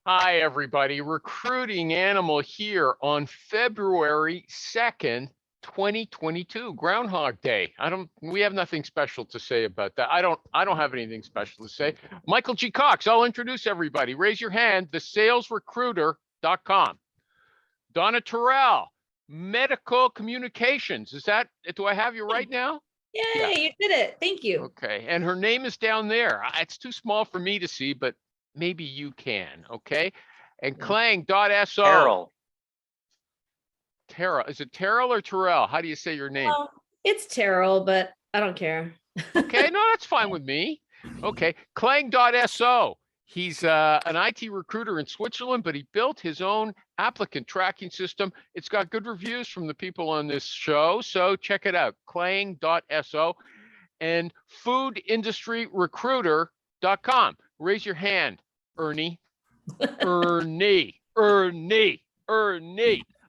Hi, everybody. Recruiting Animal here on February 2nd, 2022, Groundhog Day. We have nothing special to say about that. I don't have anything special to say. Michael G. Cox, I'll introduce everybody. Raise your hand, thesalesrecruiter.com. Donna Terrell, Medical Communications. Do I have you right now? Yay, yeah. You did it. Thank you. Okay, and her name is down there. It's too small for me to see, but maybe you can, okay? And Clang.so. Terrell. Terrell. Is it Terrell or Terrell? How do you say your name? Well, it's Terrell, but I don't care. Okay, no, that's fine with me. Okay, Clang.so. He's an IT recruiter in Switzerland, but he built his own applicant tracking system. It's got good reviews from the people on this show, so check it out, Clang.so. And foodindustryrecruiter.com. Raise your hand, Ernie. Ernie.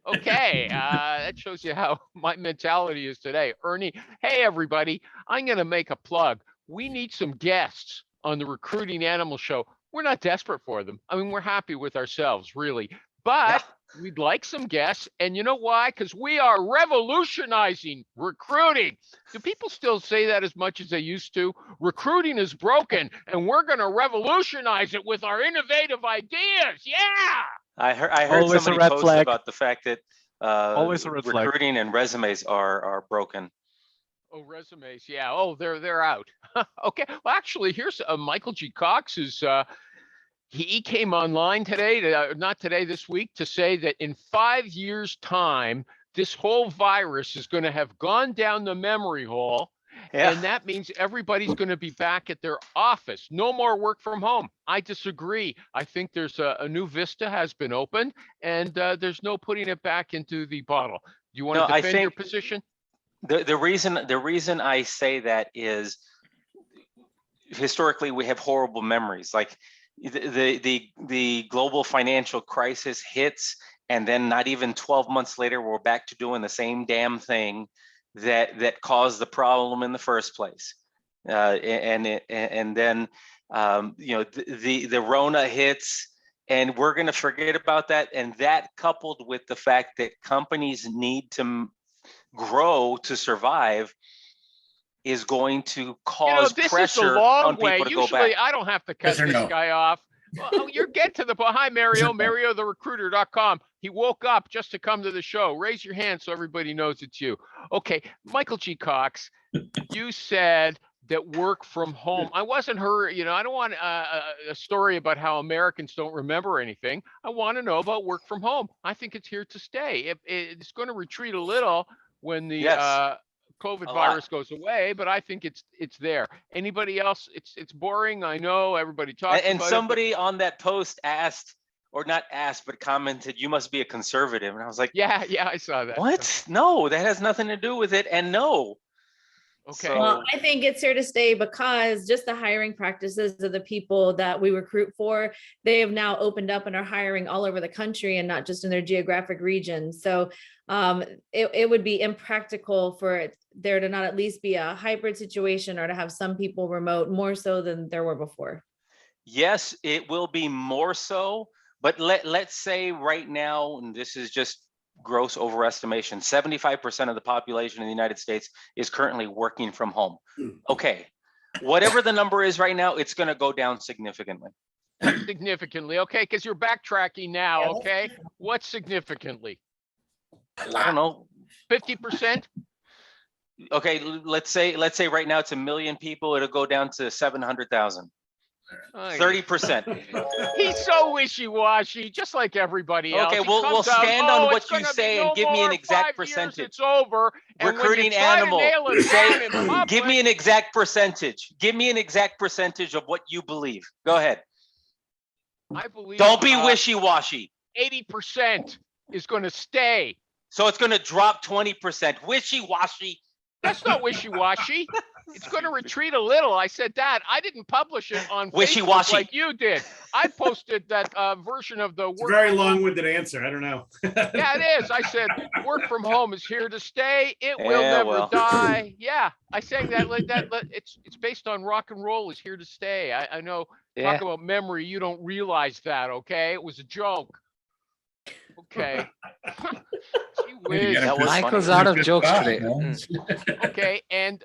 Okay, that shows you how my mentality is today. Ernie, hey, everybody, I'm going to make a plug. We need some guests on the Recruiting Animal Show. We're not desperate for them. I mean, we're happy with ourselves, really. But we'd like some guests. And you know why? Because we are revolutionizing recruiting. Do people still say that as much as they used to? Recruiting is broken, and we're going to revolutionize it with our innovative ideas. Yeah. I heard somebody post about the fact that recruiting and resumes are broken. Oh, resumes. Yeah. Oh, they're out. Okay. Well, actually, here's Michael G. Cox is he came online today, this week, to say that in 5 years' time, this whole virus is going to have gone down the memory hole. Yeah. And that means everybody's going to be back at their office. No more work from home. I disagree. I think there's a new vista has been opened, and there's no putting it back into the bottle. Do you want to defend your position? The reason I say that is historically we have horrible memories. Like the global financial crisis hits, and then not even 12 months later, we're back to doing the same damn thing that caused the problem in the first place. And then the Rona hits, and we're going to forget about that. And that, coupled with the fact that companies need to grow to survive, is going to cause pressure on people to go back. Usually I don't have to cut this guy off. Well, you're getting to the point. Hi, Mario, MarioTheRecruiter.com. He woke up just to come to the show. Raise your hand so everybody knows it's you. Okay, Michael G. Cox, you said that work from home. I wasn't her, I don't want a story about how Americans don't remember anything. I want to know about work from home. I think it's here to stay. It's going to retreat a little when the COVID virus goes away, but I think it's there. Anybody else? It's boring. I know everybody talks about it. And somebody on that post asked, or not asked, but commented, "You must be a conservative." And I was like, yeah, I saw that. What? No, that has nothing to do with it. And no. Okay. Well, I think it's here to stay because just the hiring practices of the people that we recruit for, they have now opened up and are hiring all over the country and not just in their geographic region. So it would be impractical for there to not at least be a hybrid situation or to have some people remote more so than there were before. Yes, it will be more so. But let's say right now, and this is just gross overestimation, 75% of the population in the United States is currently working from home. Okay, whatever the number is right now, it's going to go down significantly. Significantly, okay, because you're backtracking now, okay? What's significantly? I don't know. 50%? Okay, let's say right now it's 1 million people. It'll go down to 700,000. 30%. He's so wishy-washy, just like everybody else. Okay, we'll stand on what you say and give me an exact percentage. It's over. Recruiting Animal. Give me an exact percentage. Give me an exact percentage of what you believe. Go ahead. I believe. Don't be wishy-washy. 80% is going to stay. So it's going to drop 20%. Wishy-washy. That's not wishy-washy. It's going to retreat a little. I said that. I didn't publish it on Facebook like you did. I posted that version of the work. Very long-winded answer. I don't know. Yeah, it is. I said work from home is here to stay. It will never die. Yeah, I sang that like that. It's based on rock and roll is here to stay. I know Yeah. Talk about memory. You don't realize that, okay? It was a joke. Okay. Gee whiz. That was Michael's funny. out of Good jokes thought, today. man. Okay, and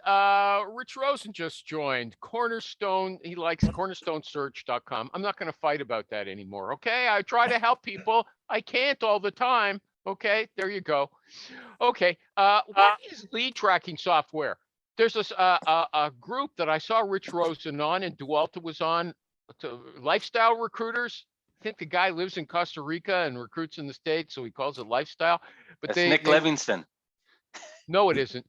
Rich Rosen just joined Cornerstone. He likes cornerstonesearch.com. I'm not going to fight about that anymore. Okay, I try to help people. I can't all the time. Okay, there you go. Okay, what is lead tracking software? There's this a group that I saw Rich Rosen on and Dualta was on, to lifestyle recruiters. I think the guy lives in Costa Rica and recruits in the States, so he calls it lifestyle. But That's Nick Livingston. No, it isn't.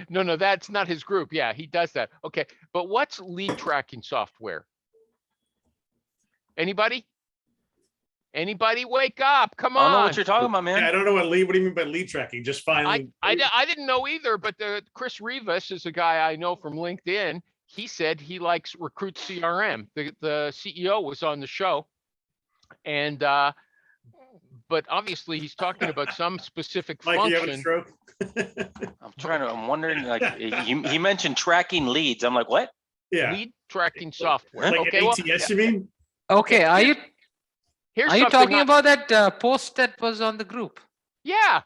No, that's not his group. Yeah, he does that. Okay, but what's lead tracking software? Anybody? Anybody wake up? Come I don't know on. what you're talking about, Yeah, I man. don't know what do you mean by lead tracking? Just finally. I didn't know either, but Chris Rivas is a guy I know from LinkedIn. He said he likes Recruit CRM. The CEO was on the show, and but obviously he's talking about some specific Mike, you having a function. stroke? I'm wondering, like, he mentioned tracking leads. I'm like, what? Yeah. Lead tracking software. Like Okay, an well, ATS, you mean? Okay, are you here's are you something talking about that post that was on the group? Yeah.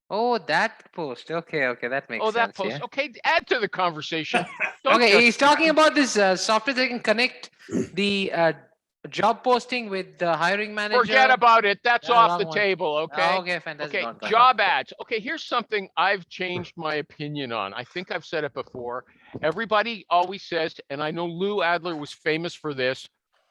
Oh, that post. Okay, that makes Oh, sense. that post. Yeah. Okay, add to the conversation. Don't Okay, just- he's talking about this software that can connect the job posting with the hiring manager. Forget about it. That's Yeah, off wrong the one. table. Okay. Oh, okay, fantastic. Okay, Gone, gone, job ads. Okay, here's something I've changed my opinion on. I think I've said it before. Everybody always says, and I know Lou Adler was famous for this,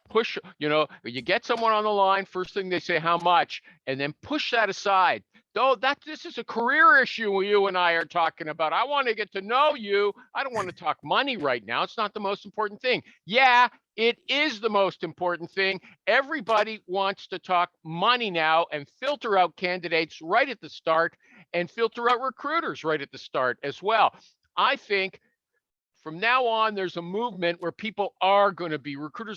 push, you get someone on the line, first thing they say, how much, and then push that aside. Though this is a career issue you and I are talking about. I want to get to know you. I don't want to talk money right now. It's not the most important thing. Yeah, it is the most important thing. Everybody wants to talk money now and filter out candidates right at the start and filter out recruiters right at the start as well. I think from now on, there's a movement where recruiters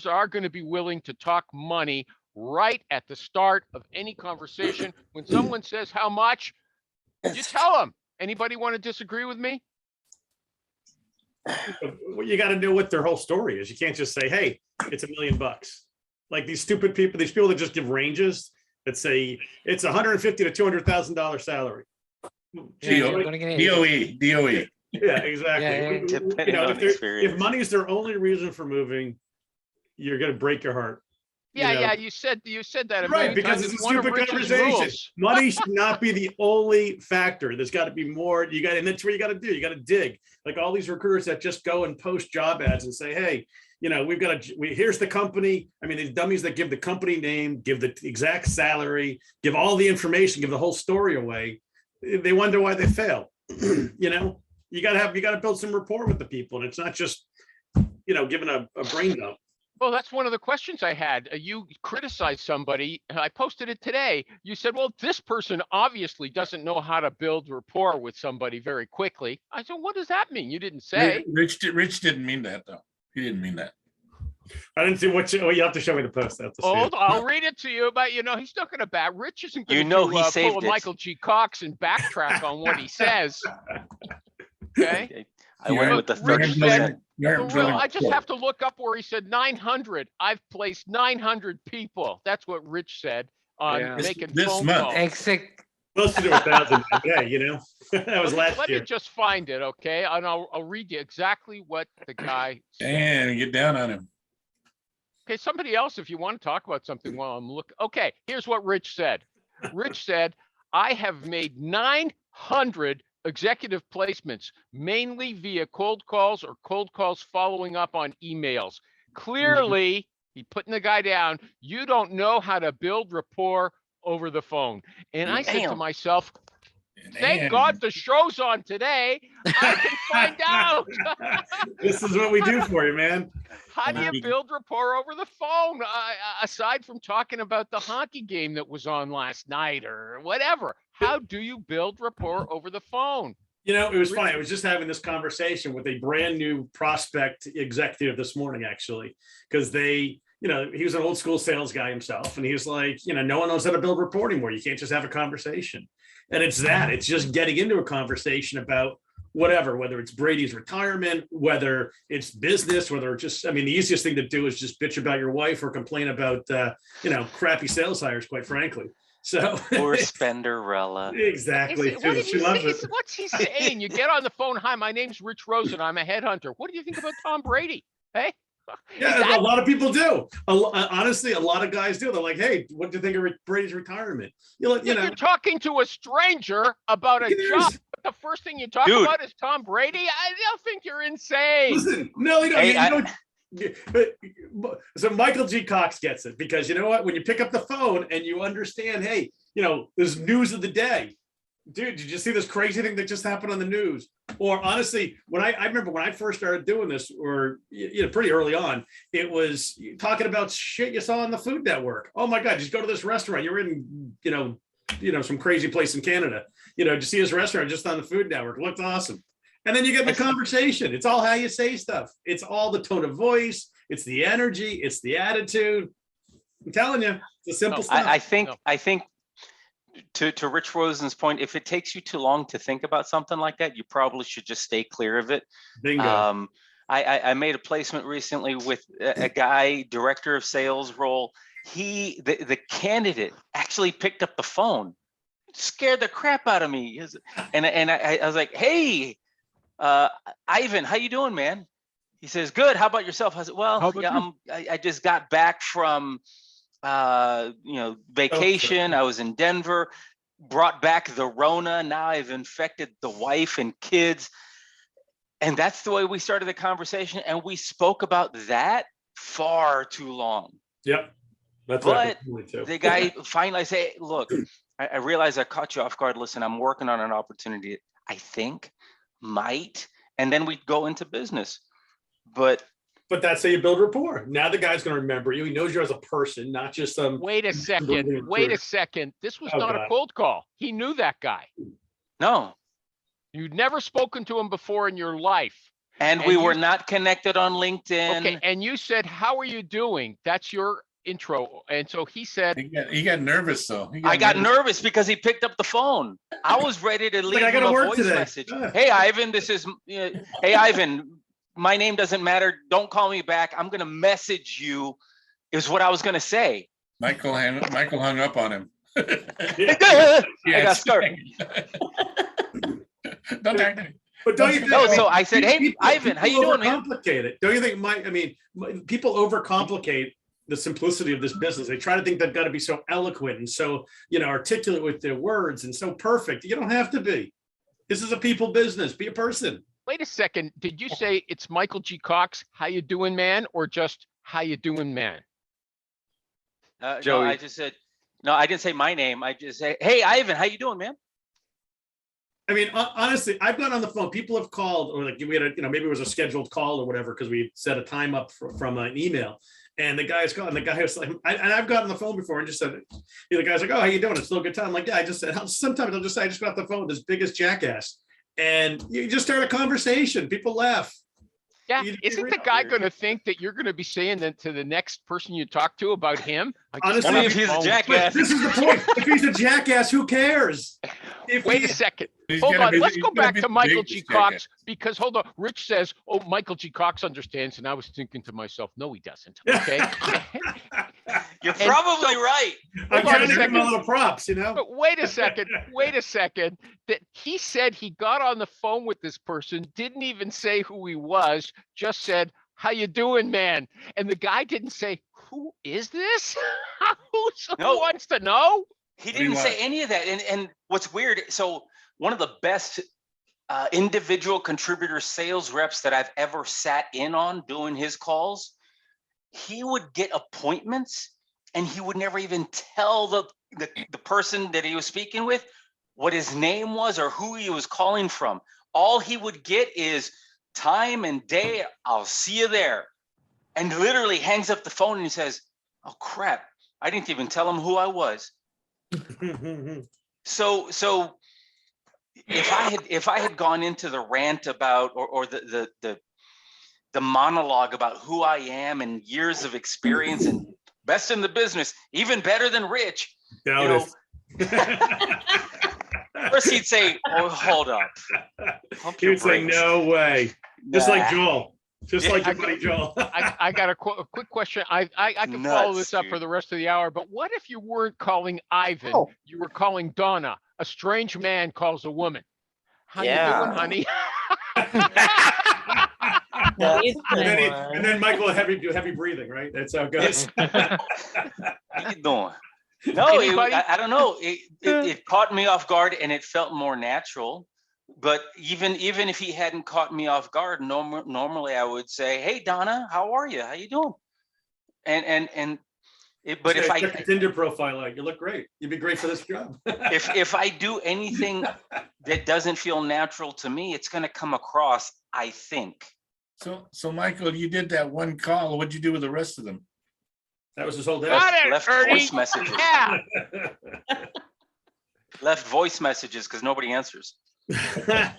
are going to be willing to talk money right at the start of any conversation. When someone says how much, you tell them. Anybody want to disagree with me? Well, you got to know what their whole story is. You can't just say, hey, it's $1 million. Like these stupid people, these people that just give ranges that say it's $150,000 to $200,000 salary. Yeah, Geez, you're like- gonna get DOE. yeah, exactly. Yeah, Depending on experience. If money is their only reason for moving, you're going to break your heart. Yeah, you said that. a Right, million because times. it's a one of stupid Rich's conversation. rules. Money should not be the only factor. There's got to be more. And that's what you got to do. You got to dig. Like all these recruiters that just go and post job ads and say, hey, here's the company. I mean, these dummies that give the company name, give the exact salary, give all the information, give the whole story away. They wonder why they fail. You got to build some rapport with the people. And it's not just, giving a brain dump. Well, that's one of the questions I had. You criticized somebody. I posted it today. You said, well, this person obviously doesn't know how to build rapport with somebody very quickly. I said, what does that mean? You didn't say. Rich didn't mean that though. He didn't mean that. I didn't see you have to show me the post. I have to see it. I'll read it to you, but he's not going to back. Rich isn't going He to saved pull a it. Michael G. Cox and backtrack on what he says. Okay. I went with the Rich 30%. For real, I just have to look up where he said 900. I've placed 900 people. That's what Rich said on Yeah. making This phone month. calls. Exact. Close to 1,000 a day, that was last Let year. me just find it, okay? And I'll read you exactly what the guy said. And get down on him. Okay, somebody else, if you want to talk about something while I'm looking. Okay, here's what Rich said. Rich said, I have made 900 executive placements, mainly via cold calls or cold calls following up on emails. Clearly, he putting the guy down, you don't know how to build rapport over the phone. And I said to Damn. myself, thank God the show's on today. I can find out. This is what we do for you, man. How do you build rapport over the phone? Aside from talking about the hockey game that was on last night or whatever, how do you build rapport over the phone? It was funny. I was just having this conversation with a brand new prospect executive this morning, actually, because he was an old school sales guy himself. And he was like, no one knows how to build rapport anymore. You can't just have a conversation. And it's just getting into a conversation about whatever, whether it's Brady's retirement, whether it's business, whether it's just, I mean, the easiest thing to do is just bitch about your wife or complain about, crappy sales hires, quite frankly. So. Or Spenderella. Exactly. What too. did She you loves say? it. What's he saying? You get on the phone. Hi, my name's Rich Rosen. I'm a headhunter. What do you think about Tom Brady? Hey. Yeah, a lot of people do. Honestly, a lot of guys do. They're like, "Hey, what do you think of Brady's retirement?" You're talking to a stranger about a job. But the first thing you talk about is Tom Brady. I don't think you're insane. Listen, no, you don't. So Michael G. Cox gets it, because you know what? When you pick up the phone and you understand, hey, there's news of the day. Dude, did you see this crazy thing that just happened on the news? Or honestly, when I remember when I first started doing this, or pretty early on, it was talking about shit you saw on the Food Network. Oh my God, just go to this restaurant. You're in, some crazy place in Canada. To see this restaurant just on the Food Network. It looked awesome. And then you get the conversation. It's all how you say stuff. It's all the tone of voice. It's the energy. It's the attitude. I'm telling you, it's a simple stuff. I think. To Rich Rosen's point, if it takes you too long to think about something like that, you probably should just stay clear of it. Bingo. I made a placement recently with a guy, director of sales role. The candidate actually picked up the phone, scared the crap out of me. And I was like, "Hey, Ivan, how you doing, man?" He says, "Good. How about yourself?" I said, "Well, yeah, I just got back from vacation. I was in Denver, brought back the Rona. Now I've infected the wife and kids." And that's the way we started the conversation. And we spoke about that far too long. Yep. But the guy finally, I say, "Look, I realize I caught you off guard. Listen, I'm working on an opportunity I think might," and then we go into business. But that's how you build rapport. Now the guy's going to remember you. He knows you as a person, not just some. Wait a second. This was not a cold call. He knew that guy. No. You'd never spoken to him before in your life. And we were not connected on LinkedIn. Okay. And you said, "How are you doing?" That's your intro. And so he said, he got nervous though. I got nervous because he picked up the phone. I was ready to leave him a voice message. "Hey, Ivan, hey, Ivan, my name doesn't matter. Don't call me back. I'm going to message you," is what I was going to say. Michael hung up on him. I got scared. Don't talk to me. But don't you think? No, so I said, "Hey, Ivan, how you doing, man?" Complicate it. Don't you think, Mike? I mean, people overcomplicate the simplicity of this business. They try to think they've got to be so eloquent and so, articulate with their words and so perfect. You don't have to be. This is a people business. Be a person. Wait a second. Did you say it's Michael G. Cox? How you doing, man? Or just how you doing, man? No, I just said, no, I didn't say my name. I just say, "Hey, Ivan, how you doing, man?" I mean, honestly, I've gone on the phone. People have called, or like we had maybe it was a scheduled call or whatever, because we set a time up from an email. And the guy's calling. The guy was like, and I've gotten on the phone before and just said, the guy's like, "Oh, how you doing? It's still a good time." I'm like, "Yeah." I just said, sometimes I'll just say, "I just got off the phone with this biggest jackass," and you just start a conversation. People laugh. Yeah, isn't the guy going to think that you're going to be saying that to the next person you talk to about him? Honestly, if he's a jackass. This is the point. If he's a jackass, who cares? Wait a second. Hold on. Let's go back to Michael G. Cox, because hold on. Rich says, "Oh, Michael G. Cox understands," and I was thinking to myself, no, he doesn't. Okay. You're probably right. I'm trying to give him a little props, But wait a second. That he said he got on the phone with this person, didn't even say who he was, just said, "How you doing, man?" And the guy didn't say, "Who is this?" Who wants to know? He didn't say any of that. And what's weird, so one of the best individual contributor sales reps that I've ever sat in on doing his calls, he would get appointments and he would never even tell the person that he was speaking with what his name was or who he was calling from. All he would get is time and day. "I'll see you there." And literally hangs up the phone and he says, "Oh crap, I didn't even tell him who I was." So if I had gone into the rant about or the monologue about who I am and years of experience and best in the business, even better than Rich, First he'd say, "Oh, hold up, pump He your would say, brakes." no way. Just like Nah. Joel, just like your I- buddy Joel. I got a quick question. I can follow Nuts, this up for dude. the rest of the hour, but what if you weren't calling Ivan? You were calling Donna. A strange man calls a woman. How you doing, Yeah. honey? That's And then Michael will do heavy breathing, right? That's how it goes. How you doing? No, Anybody? I don't know. It caught me off guard, and it felt more natural. But even if he hadn't caught me off guard, normally I would say, "Hey, Donna, how are you? How you doing?" But if Check your I Tinder profile out, you look great. You'd be great for this job. if I do anything that doesn't feel natural to me, it's going to come across, I think. So Michael, you did that one call. What'd you do with the rest of them? That was his whole day. Got it, Left Ernie. voice messages. Yeah. Left voice messages because nobody answers. Yeah,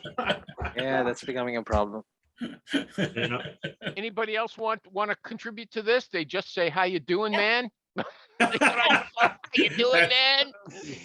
that's becoming a problem. Yeah. Anybody else want to contribute to this? They just say, "How you doing, man?" How you doing, man?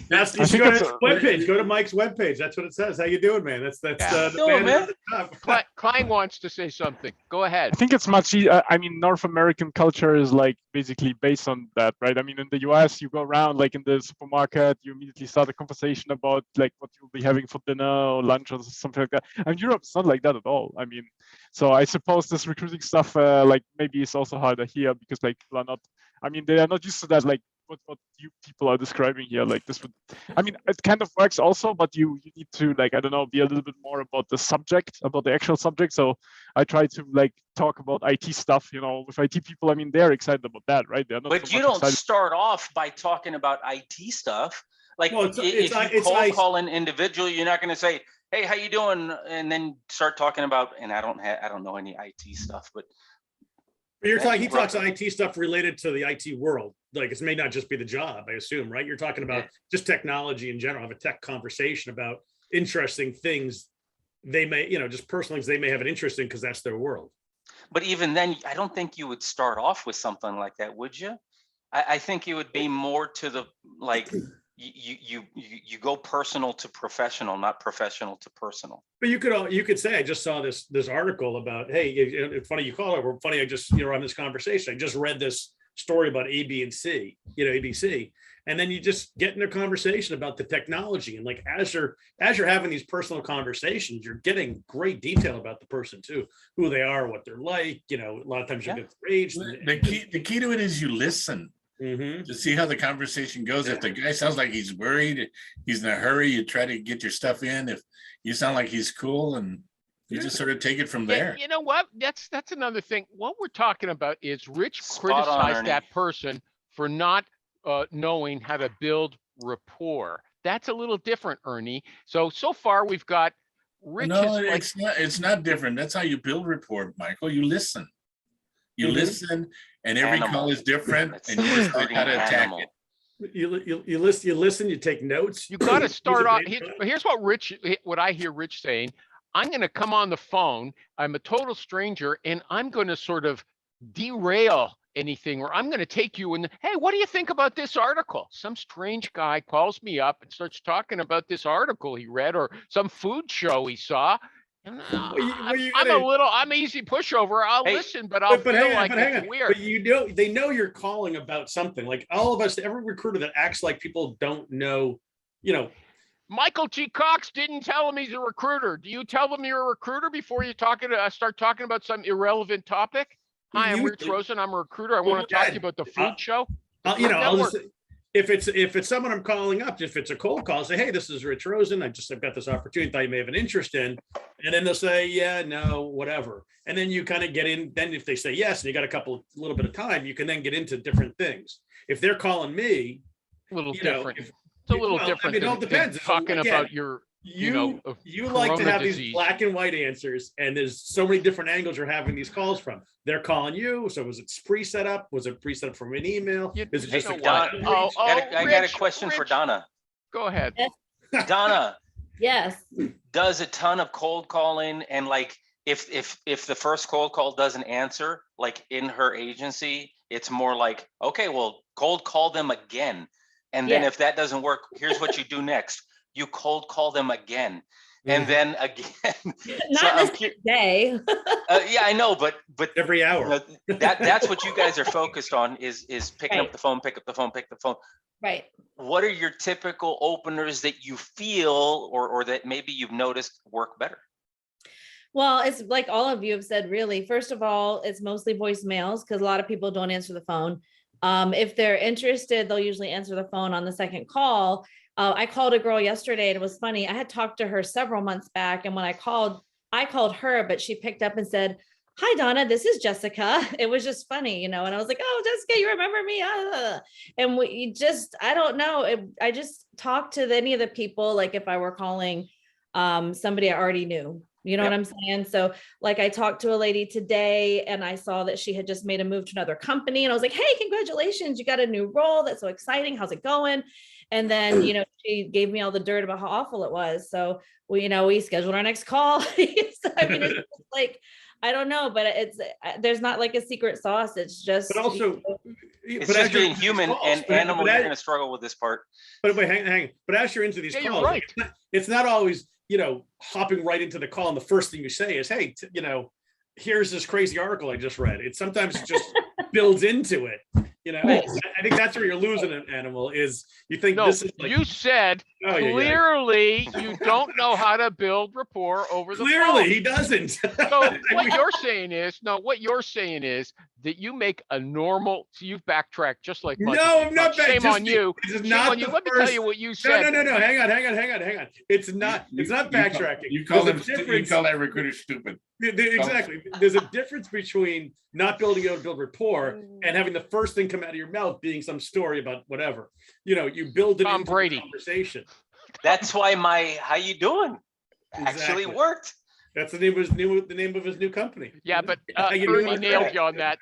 That's you I should think go to it's his webpage. Go to Mike's webpage. That's what it says. How you doing, man? That's Yeah. the Doing, banner man. at the top. Klein wants to say something. Go ahead. I think it's much easier. I mean, North American culture is like basically based on that, right? I mean, in the US, you go around like in the supermarket, you immediately start a conversation about like what you'll be having for dinner or lunch or something like that. And Europe, it's not like that at all. I mean, so I suppose this recruiting stuff, like maybe it's also harder here because like people are not, I mean, they are not used to that, like what you people are describing here. Like this would, I mean, it kind of works also, but you need to like, I don't know, be a little bit more about the subject, about the actual subject. So I try to like talk about IT stuff, you know, with IT people. I mean, they're excited about that, right? They're not But so you much don't excited. start off by talking about IT stuff. Like Well, if you it's cold call an individual, you're not going to say, "Hey, how you doing?" and then start talking about. And I don't know any IT stuff, but But Yeah, he you talks brought- IT stuff related to the IT world. Like it may not just be the job, I assume, right? You're talking about just technology in general, have a tech conversation about interesting things they may, just personal things they may have an interest in because that's their world. But even then, I don't think you would start off with something like that, would you? I think it would be more to the like you go personal to professional, not professional to personal. But you could say, I just saw this article about, hey, it's funny you call it. We're funny. I just on this conversation, I just read this story about A, B, and C, ABC, and then you just get in a conversation about the technology, and like as you're having these personal conversations, you're getting great detail about the person too, who they are, what they're like. A lot of times you get their age. The key to it is you listen Mhm. to see how the conversation goes. If the guy sounds like he's worried, he's in a hurry, you try to get your stuff in. If you sound like he's cool, and you just sort of take it from Yeah, there. you know what? That's another thing. What we're talking about is Rich Spot on, criticized Ernie. that person for not knowing how to build rapport. That's a little different, Ernie. So far we've got Rich No, is like, it's not different. That's how you build rapport, Michael. You listen. You Mhm. listen, and every Animal. call is different, It's and you decide hurting how to attack animal. it. You listen, you take notes. you got to Use start a off. data set. Here's what I hear Rich saying. I'm going to come on the phone. I'm a total stranger, and I'm going to sort of derail anything, or I'm going to take you and, hey, what do you think about this article? Some strange guy calls me up and starts talking about this article he read or some food show he saw. And I'm easy pushover. I'll Hey, listen, but I'll feel hang on, like but hang it's on. weird. But they know you're calling about something. Like all of us, every recruiter that acts like people don't know, Michael G. Cox didn't tell him he's a recruiter. Do you tell them you're a recruiter before you start talking about some irrelevant topic? Hi, I'm Rich Usually- Rosen. I'm a recruiter. I want to talk to you about the food show. I'll Network. just, if it's someone I'm calling up, if it's a cold call, say, hey, this is Rich Rosen. I've got this opportunity thought you may have an interest in. And then they'll say, yeah, no, whatever. And then you kind of get in. Then if they say yes, and you got a little bit of time, you can then get into different things. If they're calling me, A little you know, different. if- It's a little well, I different mean, it all than depends. talking Again, about your, you of like to corona have disease. these black and white answers, and there's so many different angles you're having these calls from. They're calling you. So was it pre-set up? Was it pre-set up from an email? You- Is it you just know a what? guy? Oh, I got a Rich, question for Rich. Donna. Go ahead. Donna Yes. does a ton of cold calling, and like if the first cold call doesn't answer, like in her agency, it's more like, okay, well, cold call them again. And then Yeah. if that doesn't work, here's what you do next. you cold call them again. And then again. Not this day. Yeah, I know, but Every hour. that's what you guys are focused on is picking up Right. the phone, pick up the phone, pick up the phone. Right. What are your typical openers that you feel or that maybe you've noticed work better? Well, it's like all of you have said, really. First of all, it's mostly voicemails because a lot of people don't answer the phone. If they're interested, they'll usually answer the phone on the second call. I called a girl yesterday and it was funny. I had talked to her several months back. And when I called her, but she picked up and said, "Hi, Donna, this is Jessica." It was just funny, and I was like, "Oh, Jessica, you remember me?" And I don't know. I just talked to any of the people, like if I were calling somebody I already knew. You know what I'm saying? So like I talked to a lady today and I saw that she had just made a move to another company and I was like, "Hey, congratulations, you got a new role. That's so exciting. How's it going?" And then, she gave me all the dirt about how awful it was. So we scheduled our next call. So, I mean, it's just like, I don't know, but there's not like a secret sauce. It's just, But also, It's but just as you're being into these human calls, and but- animal. but You're as- going to struggle with this part. But hang on. But as you're into these Yeah, you're calls, right. it's not always, hopping right into the call and the first thing you say is, "Hey, here's this crazy article I just read." It sometimes just builds into it. Right. I think that's where you're losing an animal is you think No, this is like, you said oh, yeah, yeah. clearly you don't know how to build rapport over the Clearly phone. he doesn't. So what you're saying is that you make a normal, so you've backtracked just like Michael No, J. I'm not Fox. back. Shame Just on you. This is Shame not on you. the Let me tell first- you what you said. No. Hang on. It's not backtracking. You call There's a them, you call that recruiter stupid. Exactly. There's a difference between not being able to build rapport and having the first thing come out of your mouth being some story about whatever. You build it Tom into Brady. the conversation. That's why my "how you doing" actually Exactly. worked. That's the name of his new company. Yeah, but How you Ernie doing? nailed you on that.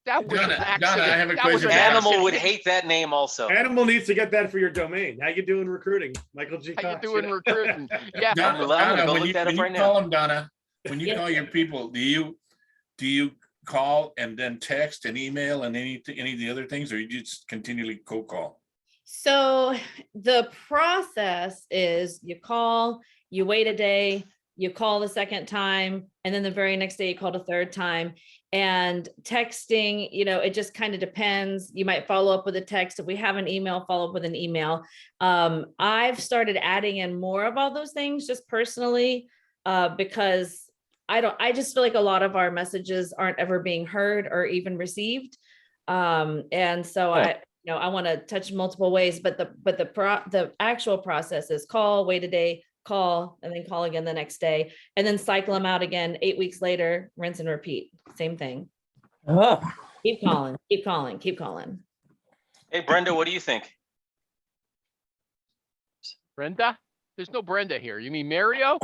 That was an Donna, accident. I have a That was question. an Animal accident. would hate that name also. Animal needs to get that for your domain. How you doing recruiting, Michael G. How you Cox, doing recruiting? Yeah. Donna, I'm gonna go when look that up you right now. call them, Donna, when you Yeah. call your people, do you call and then text and email and any of the other things, or you just continually cold call? So the process is you call, you wait a day, you call the second time, and then the very next day you call the third time. And texting, it just kind of depends. You might follow up with a text. If we have an email, follow up with an email. I've started adding in more of all those things just personally, because I just feel like a lot of our messages aren't ever being heard or even received. And so I want to touch multiple ways, but the actual process is call, wait a day, call, and then call again the next day, and then cycle them out again 8 weeks later, rinse and repeat. Same thing. Keep calling, keep calling, keep calling. Hey, Brenda, what do you think? Brenda? There's no Brenda here. You mean Mario?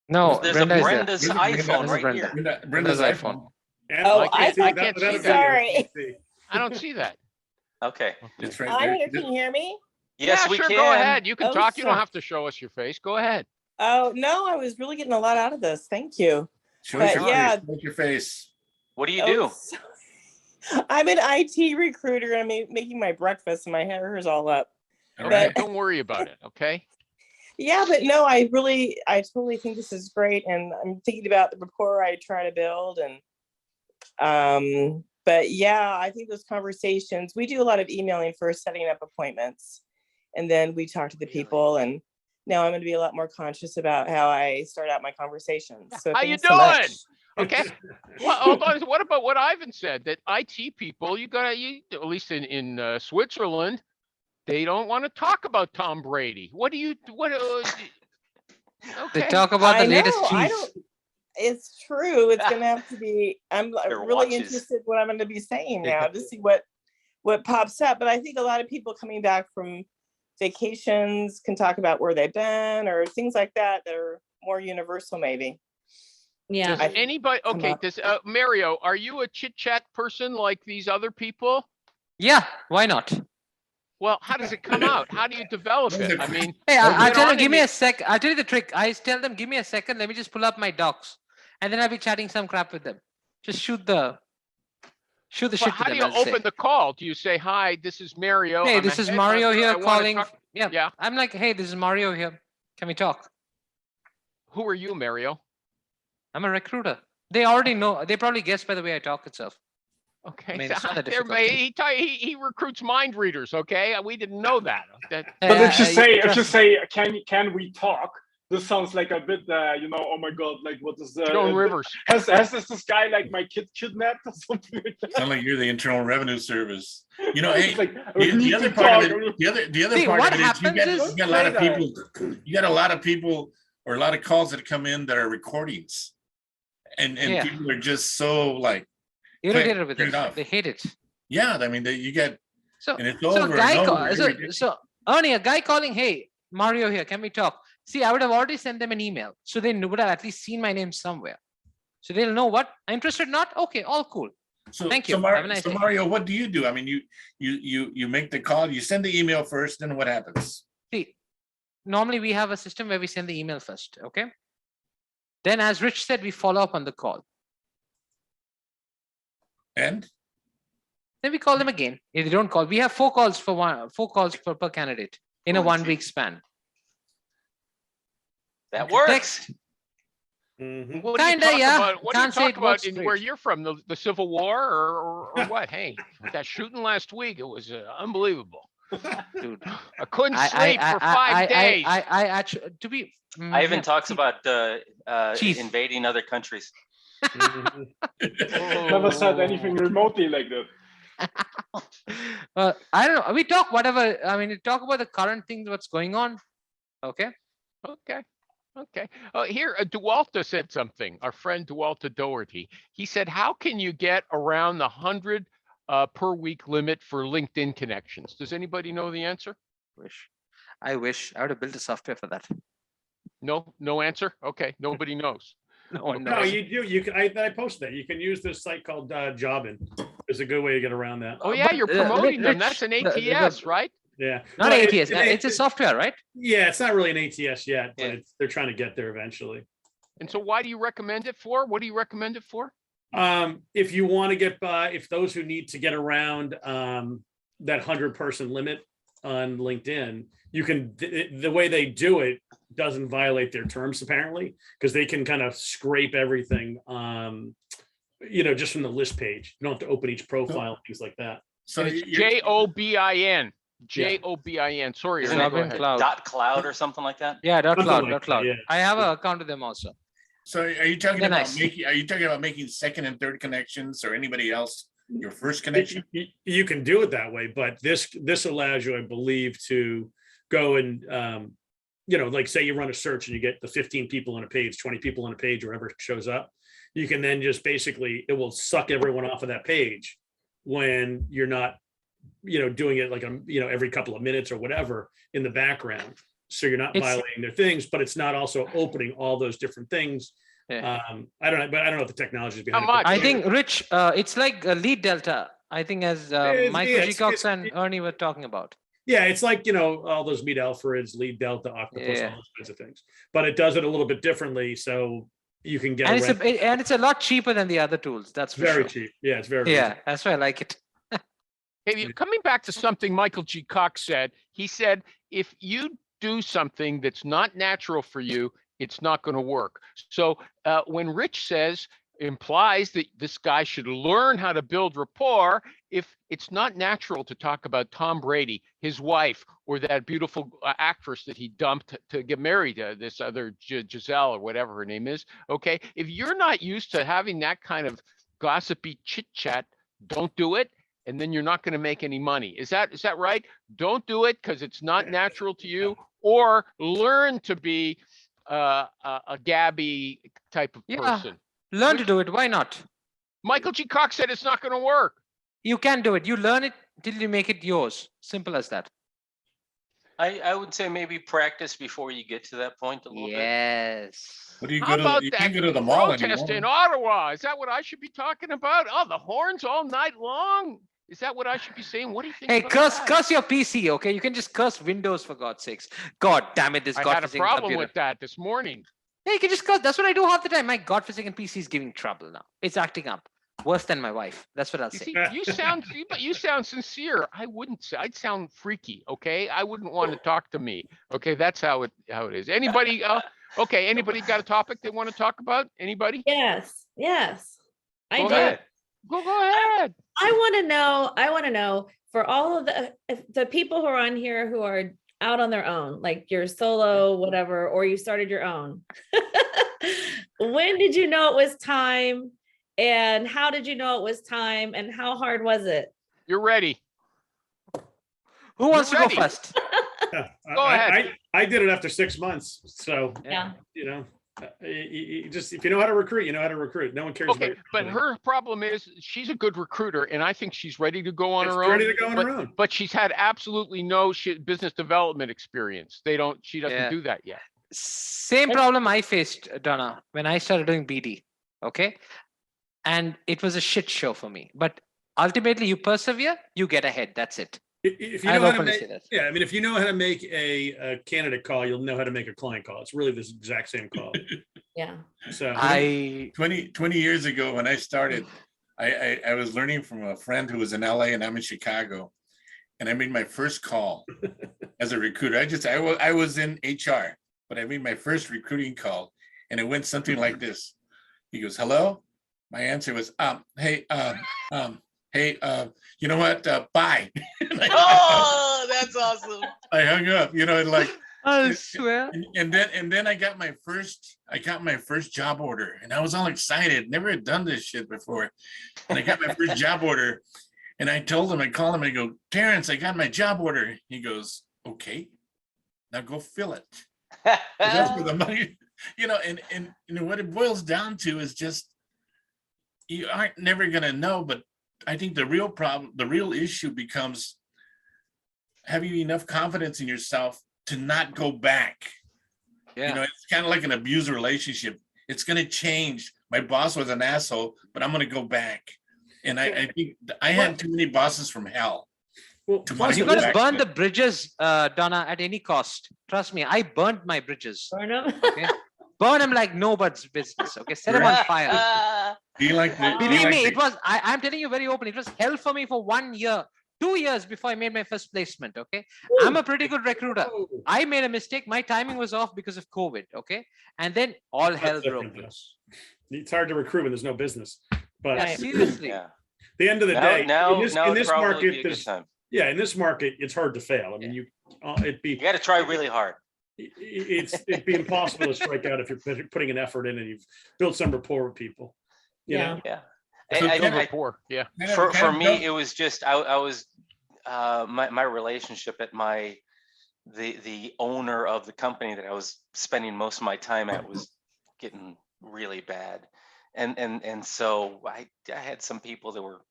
No, There's Brenda a is there. Brenda's Brenda- iPhone This is right Brenda. here. Brenda's iPhone. Animal, I can't see that'll be that. Sorry. it. I don't see that. Okay. It's right I'm here. there. Can you hear me? Yes, Yeah, we sure, can. go ahead. You can Oh, talk. You don't sorry. have to show us your face. Go ahead. Oh, no, I was really getting a lot out of this. Thank you. Show But us your yeah. face. Show us your face. What do you Oh, do? I'm an IT recruiter. I'm making my breakfast and my hair is all up. All Okay, right. don't worry about it. Okay. Yeah, but no, I totally think this is great. And I'm thinking about the rapport I try to build. And, but yeah, I think those conversations, we do a lot of emailing first, setting up appointments. And then we talk to the people. And now I'm going to be a lot more conscious about how I start out my conversations. So How you thanks so much. doing? Okay. Well, hold on. What about what Ivan said? That IT people, at least in Switzerland, they don't want to talk about Tom Brady. What? They Okay. talk about the I latest know, I cheese. don't. It's true. It's gonna have to be. I'm Their really watches. interested what I'm going to be saying now to see what pops up. But I think a lot of people coming back from vacations can talk about where they've been or things like that that are more universal, maybe. Yeah. Does anybody? Okay. up. Does Mario? Are you a chit chat person like these other people? Yeah, why not? Well, how does it come out? How do you develop it? I mean, Hey, you I get tell on them, give and me you- a sec. I'll tell you the trick. I tell them, give me a second. Let me just pull up my docs, and then I'll be chatting some crap with them. Just shoot the But shit how to do them. you I'll say, open the call? Do you say, "Hi, this is Mario. hey, I'm a this is Mario headhunter. here I wanna calling. talk-" Yeah, Yeah. I'm like, hey, this is Mario here. Can we talk? Who are you, Mario? I'm a recruiter. They already know. They probably guessed by the way I talk itself. Okay, I mean, it's not that difficult. he recruits mind readers. Okay, we didn't know that. But if you say, can we talk? This sounds like a bit, oh my God, like what is Joan Rivers. Has this guy like my kid kidnapped or something like that? Sound like you're the Internal Revenue Service. You know, It's hey, like, the other part of it, the other See, part what of it is you happens got a lot of people. You got a lot of people or a lot of calls that come in that are recordings, and Yeah. people are just so like irritated with turn it. it off. They hate it. Yeah, I mean, you get So, and it's so over a and guy, over. so Ernie, a guy calling, hey, Mario here, can we talk? See, I would have already sent them an email, so they would have at least seen my name somewhere. So they'll know what I'm interested. Not okay, all cool. So, Thank you. So, Have a nice day. Mario, what do you do? I mean, you make the call, you send the email first, then what happens? See, normally we have a system where we send the email first, okay? Then, as Rich said, we follow up on the call. And Then we call them again. If they don't call, we have 4 calls per candidate in a 1 week span. That works. Text. Mhm. What do you Kinda, talk yeah. about? What do you Can't say talk it about works in great. where you're from? The Civil War or what? Hey, that shooting last week, it was unbelievable. Dude. I couldn't sleep for 5 days. I actually, to be. Ivan yeah, talks see, about Chief. invading other countries. Mhm. Never said Oh. anything remotely like that. I don't know. We talk whatever. I mean, we talk about the current things, what's going on. Okay. Okay. Okay. Here, Dualta said something. Our friend Dualta Doherty. He said, "How can you get around the 100 per week limit for LinkedIn connections?" Does anybody know the answer? I wish I would have built a software for that. No, no answer. Okay, nobody knows. No one No, knows. you do. You can. I posted that. You can use this site called Jobin. It's a good way to get around that. Oh yeah, but, you're uh, promoting them. Rich, That's an the- ATS, right? Yeah. Not Well, ATS. It's a software, right? Yeah, it's not really an ATS yet, but Yeah. they're trying to get there eventually. And so why do you recommend it for? What do you recommend it for? If you want to get by, if those who need to get around that 100-person limit on LinkedIn, you can. The way they do it doesn't violate their terms apparently, because they can kind of scrape everything. Just from the list page. You don't have to open each profile, things like that. so And it's you're- JOBIN. JOBIN. Sorry, Isn't Ernie, it go ahead. Cloud. .cloud or something like that. Yeah, Something .cloud. like that, .cloud. yeah. I have an account with them also. so are you talking They're about nice. making second and third connections or anybody else your first connection? You can do it that way, but this allows you, I believe, to go and like say you run a search and you get the 15 people on a page, 20 people on a page, wherever it shows up. You can then just basically, it will suck everyone off of that page when you're not, doing it like every couple of minutes or whatever in the background. So you're not It's- violating their things, but it's not also opening all those different things. Yeah. I don't know what the technology is behind How it. much? I think, Rich, it's like a lead delta. I think as Michael yeah, G. it's- Cox it's- and Ernie were talking about. Yeah, it's like, all those meat alpharids, lead delta, octopus, Yeah. all those kinds of things. But it does it a little bit differently, so you can get And around. it's a lot cheaper than the other tools. That's for Very sure. cheap. Yeah, it's very Yeah, that's why I like it. Hey, coming back to something Michael G. Cox said, he said, if you do something that's not natural for you, it's not going to work. So when Rich implies that this guy should learn how to build rapport, if it's not natural to talk about Tom Brady, his wife, or that beautiful actress that he dumped to get married to this other Giselle or whatever her name is. Okay. If you're not used to having that kind of gossipy chit chat, don't do it. And then you're not going to make any money. Is that right? Don't do it because it's not natural to you, or learn to be a Gabby type of Yeah. person. Learn to do it. Why not? Michael G. Cox said it's not going to work. You can do it. You learn it till you make it yours. Simple as that. I would say maybe practice before you get to that point a little bit. Yes. What do you How go about to? You that can't go to the mall protest in anymore. Ottawa? Is that what I should be talking about? Oh, the horns all night long. Is that what I should be saying? What do you think? Hey, about that? curse your PC, okay? You can just curse Windows for God's sakes. God damn it, this I had a godforsaken problem computer. with that this morning. Hey, you can just curse. That's what I do half the time. My godforsaken PC is giving trouble now. It's acting up. worse than my wife. That's what I'll You say. see, you sound sincere. I wouldn't say, I'd sound freaky, okay? I wouldn't want to talk to me. Okay, that's how it is. Anybody, okay, anybody got a topic they want to talk about? Anybody? Yes, yes. I Go do. ahead. Go ahead. I want to know for all of the people who are on here who are out on their own, like you're solo, whatever, or you started your own. When did you know it was time? And how did you know it was time? And how hard was it? You're ready. Who wants to go ready. first? Go ahead. I did it after 6 months. So, Yeah. you know, you just, if you know how to recruit, you know how to recruit. No one cares. Okay, about your but company. her problem is she's a good recruiter and I think she's ready to go on She's her own. ready to go on but, her own. But she's had absolutely no business development experience. She doesn't Yeah. do that yet. Same problem I faced, Donna, when I started doing BD. Okay. And it was a shit show for me. But ultimately, you persevere, you get ahead. That's it. If you I'll know how to openly make, say that. yeah, I mean, if you know how to make a candidate call, you'll know how to make a client call. It's really this exact same call. Yeah. So I 20 years ago when I started, I was learning from a friend who was in LA and I'm in Chicago. And I made my first call as a recruiter. I was in HR, but I made my first recruiting call and it went something like this. He goes, hello? My answer was, hey, you know what? Bye. Oh, that's awesome. I hung up, you know, and like, I swear. and then I got my first job order and I was all excited. Never had done this shit before. And I got my first job order and I told him, I called him, I go, Terrence, I got my job order. He goes, okay, now go fill it. That's where the money, you know, and what it boils down to is just, you aren't never gonna know, but I think the real problem, the real issue becomes having enough confidence in yourself to not go back. Yeah. You know, it's kind of like an abusive relationship. It's going to change. My boss was an asshole, but I'm going to go back. And I think I had too many bosses from hell. well, to plus You go got to back burn to the bridges, Donna, at any cost. Trust me, I burned my bridges. Burnham. Okay? Burn them like nobody's business. Okay, set them on fire. be like the, be Believe like me, the- it was. I'm telling you very open. It was hell for me for 1 year, 2 years before I made my first placement. Okay, I'm a pretty good recruiter. I made a mistake. My timing was off because of COVID. Okay, and then all hell That's broke different, loose. It's hard to recruit when there's no business. But Right. Seriously. Yeah. the end of the day, Now in it'd this probably market, be a good there's, time. yeah, in this market, it's hard to fail. I mean, Yeah. You got to try really hard. it'd be impossible to strike out if you're putting an effort in and you've built some rapport with people. You Yeah. know? Yeah. So I- Build I- rapport, yeah. kind of- for kind of me don't- it was just I was my relationship at the owner of the company that I was spending most of my time at was getting really bad, and so I had some people that were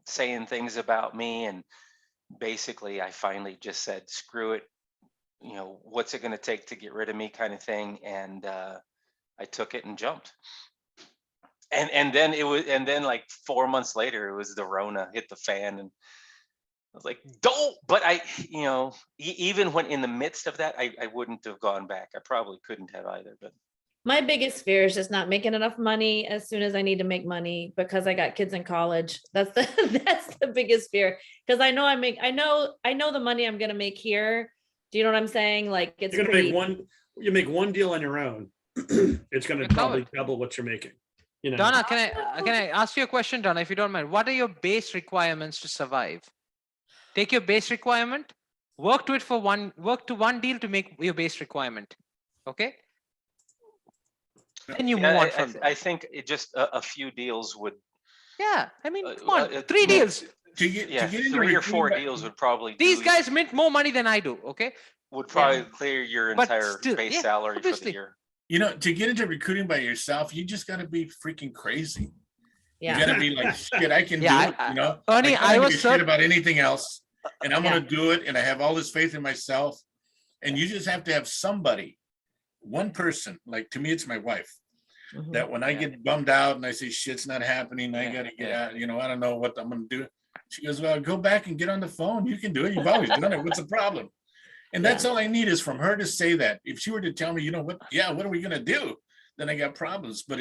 saying things about me, and basically I finally just said screw it, you know, what's it going to take to get rid of me, kind of thing, and I took it and jumped. And then like 4 months later, it was the Rona hit the fan, and I was like, don't. But I, you know, even when in the midst of that, I wouldn't have gone back. I probably couldn't have either. But My biggest fear is just not making enough money as soon as I need to make money because I got kids in college. That's the biggest fear. Because I know the money I'm gonna make here. Do you know what I'm saying? Like it's You're gonna pretty, you make one deal on your own, it's gonna You're probably covered. double what you're making. You know, Donna, can I ask you a question, Donna, if you don't mind? What are your base requirements to survive? Take your base requirement, work to one deal to make your base requirement. Okay. Then you move on from there. I think it just a few deals would, Yeah, I mean, come uh, on, uh, 3 no, deals. to get yeah, to get into 3 or recruiting 4 by- deals would probably These do- guys mint more money than I do. Okay. would probably clear your But entire still, base yeah, salary for obviously. the year. You know, to get into recruiting by yourself, you just got to be freaking crazy. yeah. You got to be like, shit, I can Yeah, do it. You know, Ernie, don't I give was a shit cert- about anything else, and I'm Yeah. gonna do it. And I have all this faith in myself. And you just have to have somebody, one person. Like to me, it's my wife. Mhm. That when I Yeah. get bummed out and I say shit's not happening, I Yeah, gotta get yeah. out. You know, I don't know what I'm gonna do. She goes, well, go back and get on the phone. You can do it. You've always done it. What's the problem? And that's all I need is from her to say that. If she were to tell me, you know what? Yeah, what are we gonna do? Then I got problems. But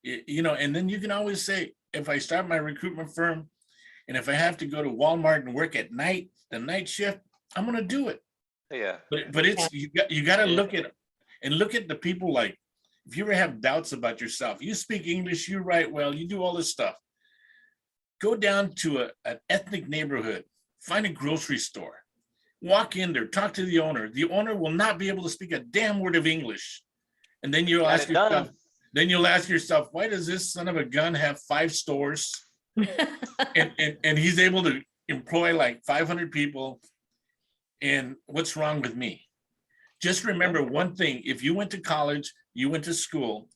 you know, and then you can always say, if I start my recruitment firm, and if I have to go to Walmart and work at night, the night shift, I'm gonna do it. Yeah. But it's you got to look at the people. Like, if you ever have doubts about yourself, you speak English, you write well, you do all this stuff. Go down to an ethnic neighborhood, find a grocery store, walk in there, talk to the owner. The owner will not be able to speak a damn word of English, and then you'll ask yourself. Then you'll ask yourself, why does this son of a gun have 5 stores? and he's able to employ like 500 people. And what's wrong with me? Just remember one thing. If you went to college, you went to school,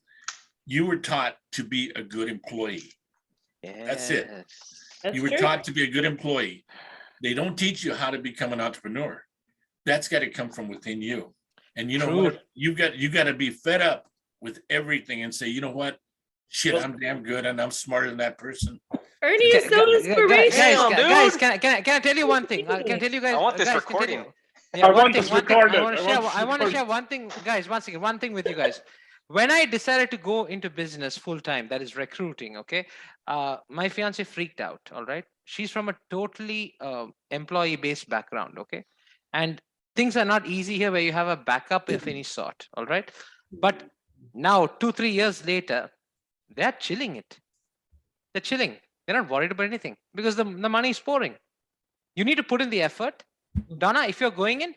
you were taught to be a good employee. That's it. You were taught to be a good employee. They don't teach you how to become an entrepreneur. That's got to come from within you. And you know what? You got to be fed up with everything and say, you know what? Shit, I'm damn good and I'm smarter than that person. Ernie is so inspirational, dude. Guys, can I tell you one thing? Can I tell you guys? I want this guys, recording. Yeah, I want this recorded. I want to share one thing, guys. One second, one thing with you guys. When I decided to go into business full time, that is recruiting, okay, my fiance freaked out. All right, she's from a totally employee-based background, okay, and things are not easy here where you have a backup of any sort. All right, but now 2-3 years later, they're chilling it. They're chilling. They're not worried about anything because the money is pouring. You need to put in the effort. Donna, if you're going in,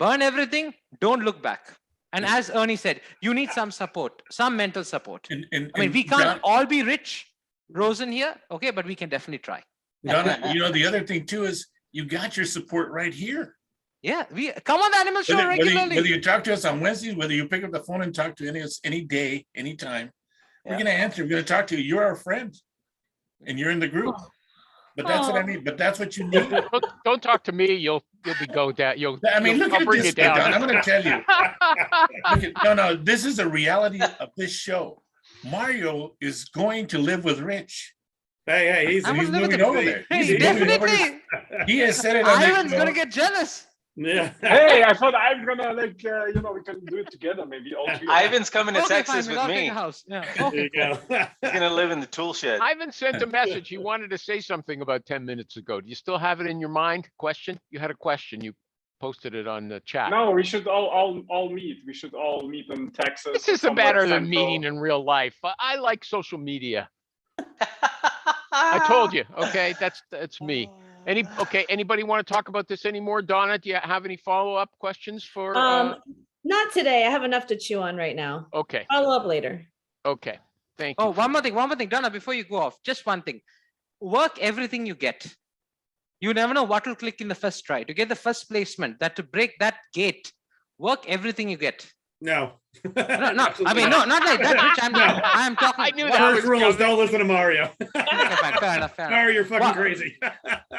burn everything, don't look back. And as Ernie said, you need some support, some mental support. I mean, we can't all be rich, Rosen here, okay, but we can definitely try. Donna, you know, the other thing too is you got your support right here. Yeah, we come on the Animal Show regularly. Whether you talk to us on Wednesdays, whether you pick up the phone and talk to us any day, anytime, we're going to answer. We're going to talk to you. You're our friend, and you're in the group. But that's what I mean. But that's what you need. Don't talk to me. You'll be go down. I mean, look at this. I'm going to tell you. No. This is a reality of this show. Mario is going to live with Rich. Hey, he's moving over there. Hey, definitely. He has said it. Ivan's going to get jealous. Yeah. Hey, I thought I'm gonna we can do it together, maybe all together. Ivan's coming to Texas fine, with me. House. Yeah. There you go. He's gonna live in the tool shed. Ivan sent a message. He wanted to say something about 10 minutes ago. Do you still have it in your mind? Question? You had a question. You posted it on the chat. No, we should all meet. We should all meet in Texas. This is better than meeting in real life. I like social media. I told you. Okay, that's me. Anybody want to talk about this anymore? Donna, do you have any follow-up questions for? Not today. I have enough to chew on right now. Okay. Follow up later. Okay. Thank you. Oh, one more thing, Donna, before you go off, just one thing. Work everything you get. You never know what will click in the first try. To get the first placement, to break that gate, work everything you get. No. No. I mean, no, not like that, Rich. I'm talking. I knew that. First rule is don't listen to Mario. Okay, fine, fair enough. Mario, you're fucking crazy.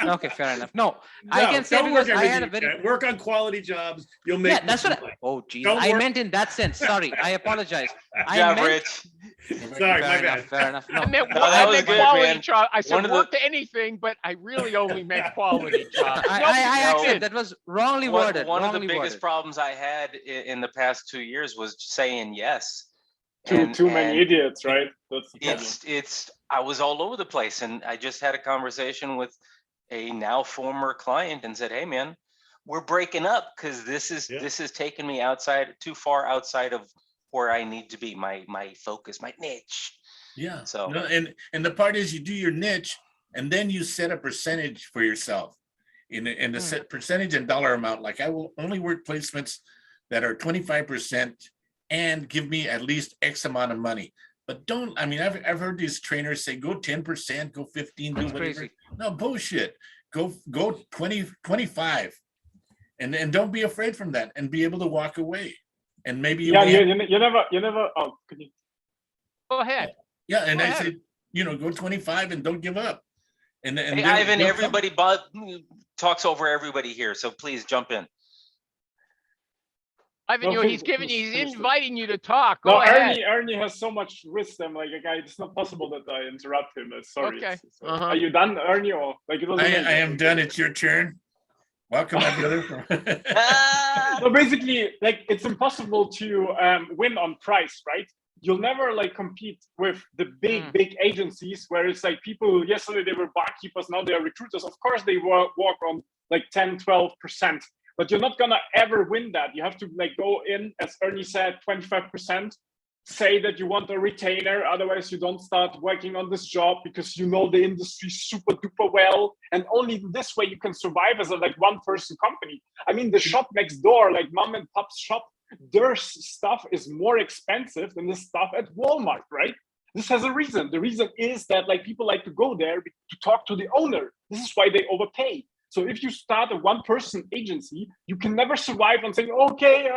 Okay, fair enough. No, I can say because I had a very work on quality jobs. You'll make. Yeah, that's what. Oh, geez, I meant in that sense. Sorry, I apologize. Rich. Sorry, my bad. Fair enough. No. I meant, that was good, quality man. job. I said work to anything, but I really only meant quality job. I accept that was wrongly worded. One of the biggest problems I had in the past 2 years was saying yes. Too many idiots, right? That's I was all over the place, and I just had a conversation with a now former client and said, "Hey, man, we're breaking up because this is taking me too far outside of where I need to be, my focus, my niche." Yeah. So and the part is you do your niche, and then you set a percentage for yourself in the set percentage and dollar amount. Like I will only work placements that are 25% and give me at least X amount of money. But don't, I mean, I've heard these trainers say, go 10%, go 15, do whatever. Crazy. No, bullshit. Go 20, 25. And don't be afraid from that and be able to walk away. And maybe you never, oh, could you? Go ahead. Yeah, and I say, go 25 and don't give up. And hey, Ivan, everybody talks over everybody here, so please jump in. Ivan, he's inviting you to talk. Go ahead. Ernie has so much wisdom. Like, it's not possible that I interrupt him. Sorry. Okay. Are you done, Ernie? Or like it was? I am done. It's your turn. Welcome, my brother. So basically, like, it's impossible to win on price, right? you'll never like compete with the big agencies where it's like people yesterday they were barkeepers, now they are recruiters. Of course they walk on like 10-12%, but you're not gonna ever win that. You have to like go in, as Ernie said, 25%, say that you want a retainer, otherwise you don't start working on this job because you know the industry super duper well, and only this way you can survive as a like one person company. I mean, the shop next door, like mom and pop's shop, their stuff is more expensive than the stuff at Walmart, right? This has a reason. The reason is that like people like to go there to talk to the owner. This is why they overpay. So if you start a one-person agency, you can never survive on saying, okay,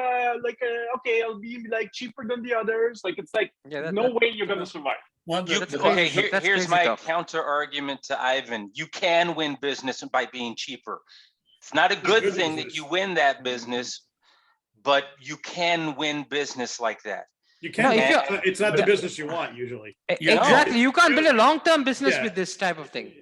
okay, I'll be like cheaper than the others. Like it's like no way you're gonna survive. Here's my counter argument to Ivan. You can win business by being cheaper. It's not a good thing that you win that business, but you can win business like that. You can. It's not the business you want usually. Exactly. You can't build a long-term business with this type of thing.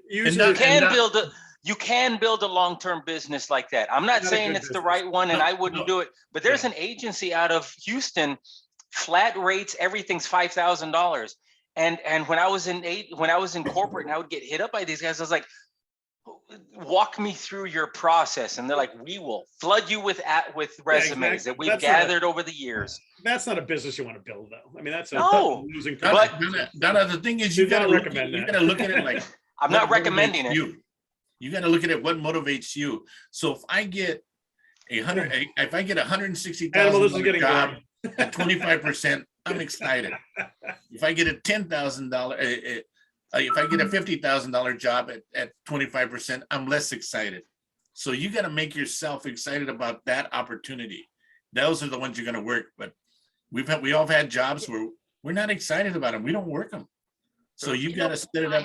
You can build a long-term business like that. I'm not saying it's the right one and I wouldn't do it, but there's an agency out of Houston, flat rates, everything's $5,000. And when I was in corporate and I would get hit up by these guys, I was like, walk me through your process. And they're like, we will flood you with resumes that we've gathered over the years. That's not a business you want to build though. I mean, that's losing. But Donna, the thing is you gotta look at it like, I'm not recommending it. You got to look at it. What motivates you? So if I get if I get $160,000 job at 25%, I'm excited. If I get a $10,000, if I get a $50,000 job at 25%, I'm less excited. So you got to make yourself excited about that opportunity. Those are the ones you're going to work. But we all have had jobs where we're not excited about them. We don't work them. So you got to split it up.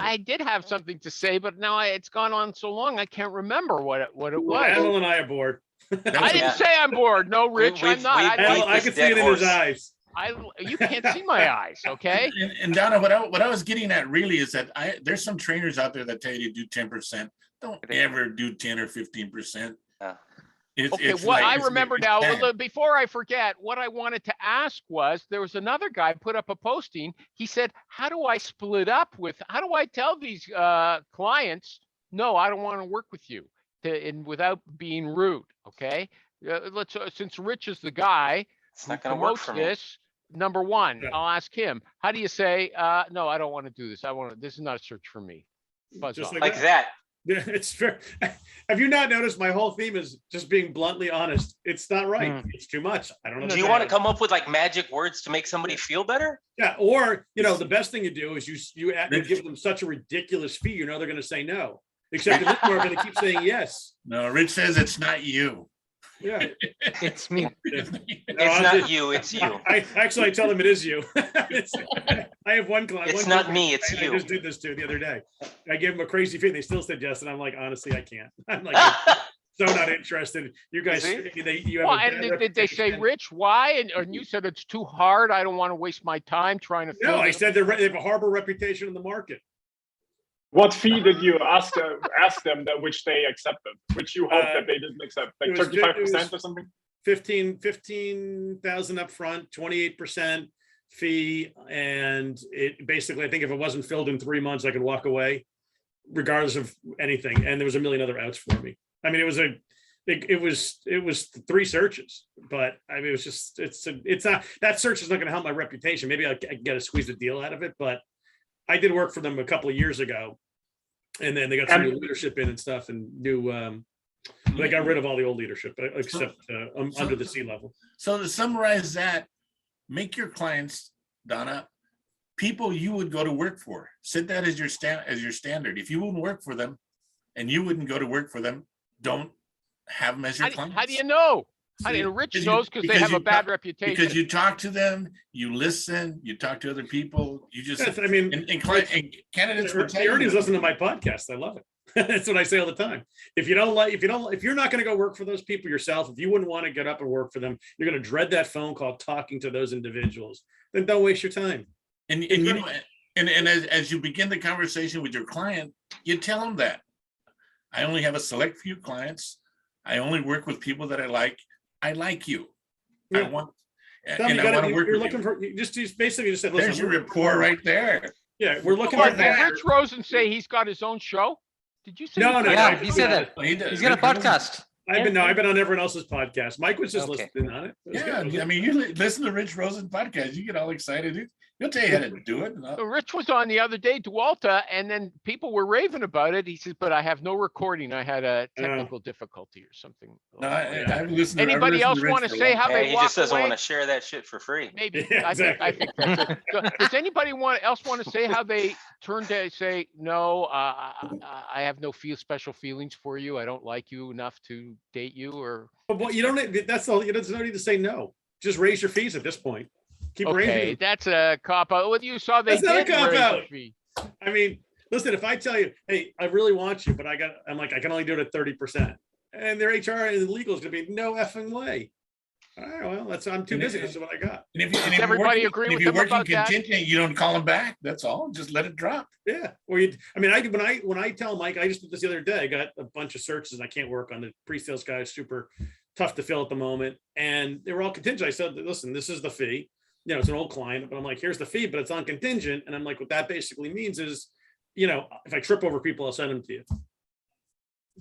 I did have something to say, but now it's gone on so long, I can't remember what it was. Adel and I are bored. I didn't say I'm bored. No, Rich, I'm not. I can see it in his eyes. You can't see my eyes, okay? And Donna, what I was getting at really is that there's some trainers out there that tell you to do 10%. Don't ever do 10 or 15%. I remember now, before I forget, what I wanted to ask was, there was another guy put up a posting. He said, how do I tell these clients, no, I don't want to work with you without being rude, okay? Since Rich is the guy who promotes this, number one, I'll ask him, how do you say, no, I don't want to do this. This is not a search for me. Just like that. Yeah, it's true. Have you not noticed my whole theme is just being bluntly honest? It's not right. It's too much. I don't know. Do you want to come up with like magic words to make somebody feel better? Yeah. Or, the best thing you do is you give them such a ridiculous fee, they're going to say no. Except they're going to keep saying yes. No, Rich says it's not you. Yeah. It's me. It's not you, it's you. I tell them it is you. I have one client. It's not me, it's you. I just did this to the other day. I gave them a crazy fee. They still said yes. And I'm like, honestly, I can't. I'm like, so not interested. You guys, you have did they say, Rich, why? And you said it's too hard. I don't want to waste my time trying to. No, I said they have a horrible reputation in the market. What fee did you ask them that which they accepted, which you hope that they didn't accept, like 35% or something? 15,000 up front, 28% fee, and it basically, I think if it wasn't filled in 3 months, I could walk away, regardless of anything. And there was a million other outs for me. I mean, it was 3 searches, but I mean, it was just it's not, that search is not going to help my reputation. Maybe I get to squeeze the deal out of it, but I did work for them a couple of years ago, and then they got some new leadership in and stuff, and they got rid of all the old leadership except under the C level. So to summarize that, make your clients, Donna, people you would go to work for. Set that as your standard. If you wouldn't work for them, and you wouldn't go to work for them, don't have them as your clients. How do you know? Rich knows because they have a bad reputation. Because you talk to them, you listen, you talk to other people. You just, yes, I mean, and candidates will tell you. Ernie's listening to my podcast. I love it. That's what I say all the time. If you're not going to go work for those people yourself, if you wouldn't want to get up and work for them, you're going to dread that phone call talking to those individuals. Then don't waste your time. And as you begin the conversation with your client, you tell them that I only have a select few clients. I only work with people that I like. I like you. Yeah. Tom, and I want to work you're with looking you. for, you just basically just said, There's listen. your rapport right there. Yeah, we're looking What, for did that. Rich Rosen say he's got his own show? Did you say? No, no, Yeah, no. he said that. He does. He's got a podcast. I've been on everyone else's podcast. Mike was just Okay. listening on it. It was Yeah, good. I mean, you listen to Rich Rosen podcast, you get all excited. He'll tell you how to do it. Rich was on the other day, Dualta, and then people were raving about it. He says, but I have no recording. I had a technical difficulty or something. No, I've listened to Anybody else Rich want to for a say long how time. Yeah, they he walk just doesn't away? want to share that shit for free. Maybe. Yeah, I exactly. think that's it. So, does anybody else want to say how they turn to say, no, I have no special feelings for you. I don't like you enough to date you, or But you don't, that's all, there's no need to say no. Just raise your fees at this point. Keep okay, raising. that's a cop out. What you saw, they That's not a did cop raise out. the fee. I mean, listen, if I tell you, hey, I really want you, but I'm like, I can only do it at 30%. And their HR and legal is gonna be no effing way. All right, well, I'm too busy. This is what I got. And if, Does everybody agree with if you're him working about that? contingent, you don't call them back. That's all. Just let it drop. Yeah. Or when I tell Mike, I just did this the other day, I got a bunch of searches and I can't work on the pre-sales guy, super tough to fill at the moment. And they were all contingent. I said, listen, this is the fee. You know, it's an old client, but I'm like, here's the fee, but it's on contingent. And I'm like, what that basically means is, you know, if I trip over people, I'll send them to you.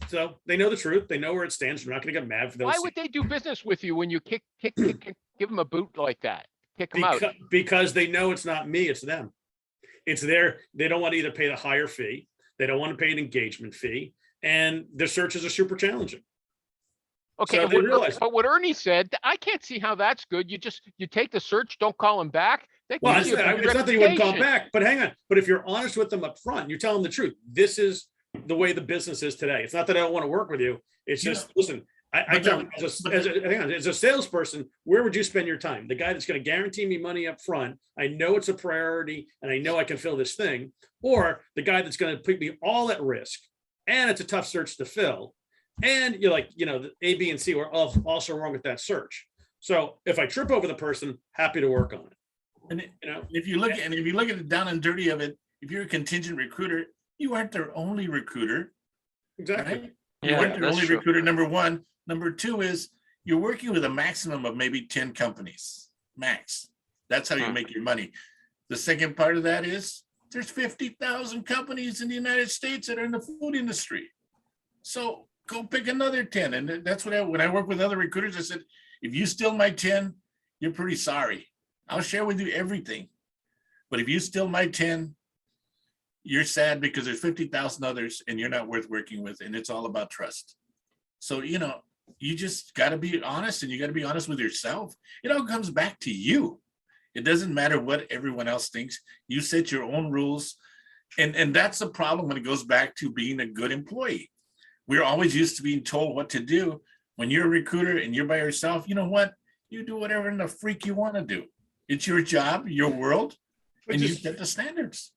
So they know the truth. They know where it stands. You're not going to get mad for those. Why would they do business with you when you kick, give them a boot like that? Kick them out. Because they know it's not me, it's them. It's they don't want to either pay the higher fee. They don't want to pay an engagement fee. And their searches are super challenging. Okay, So they realize- but what Ernie said, I can't see how that's good. You take the search, don't call them back. That Well, gives it's you a good not that you wouldn't call reputation. back, but hang on. But if you're honest with them up front, you tell them the truth. This is the way the business is today. It's not that I don't want to work with you. It's just, listen, I tell them, as a salesperson, where would you spend your time? The guy that's going to guarantee me money up front. I know it's a priority and I know I can fill this thing. Or the guy that's going to put me all at risk and it's a tough search to fill. And you're like, you know, the A, B, and C were also wrong with that search. So if I trip over the person, happy to work on it. And You know, if you look at the down and dirty of it, if you're a contingent recruiter, you aren't their only recruiter, exactly. right? You Yeah, aren't their that's only true. recruiter, number one. Number two is you're working with a maximum of maybe 10 companies, max. That's how you make your money. The second part of that is there's 50,000 companies in the United States that are in the food industry. So go pick another 10. And that's what when I work with other recruiters, I said, if you steal my 10, you're pretty sorry. I'll share with you everything. But if you steal my 10, you're sad because there's 50,000 others and you're not worth working with. And it's all about trust. So, you know, you just got to be honest, and you got to be honest with yourself. It all comes back to you. It doesn't matter what everyone else thinks. You set your own rules. And that's the problem when it goes back to being a good employee. We're always used to being told what to do. When you're a recruiter and you're by yourself, you know what? You do whatever in the freak you want to do. It's your job, your world, and you set the standards.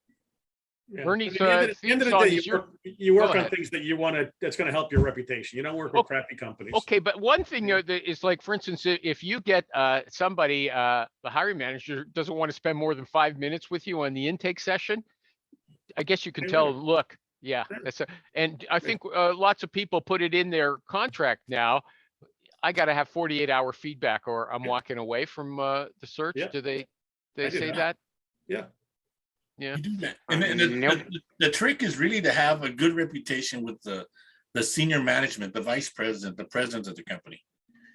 Yeah. Bernie's, At the end of the theme day, song is you work Go on ahead. things that you want to, that's going to help your reputation. You don't work with crappy companies. Okay, but one thing that is like, for instance, if you get somebody, the hiring manager doesn't want to spend more than 5 minutes with you on the intake session, I guess you can Hey, tell, look. look, yeah, and I think lots of people put it in their contract now. I got to have 48-hour feedback or I'm walking away from the search. Yeah. Do they I do say that. that? Yeah. Yeah. You do that. And the trick is really to have a good reputation with the senior management, the vice president, the president of the company.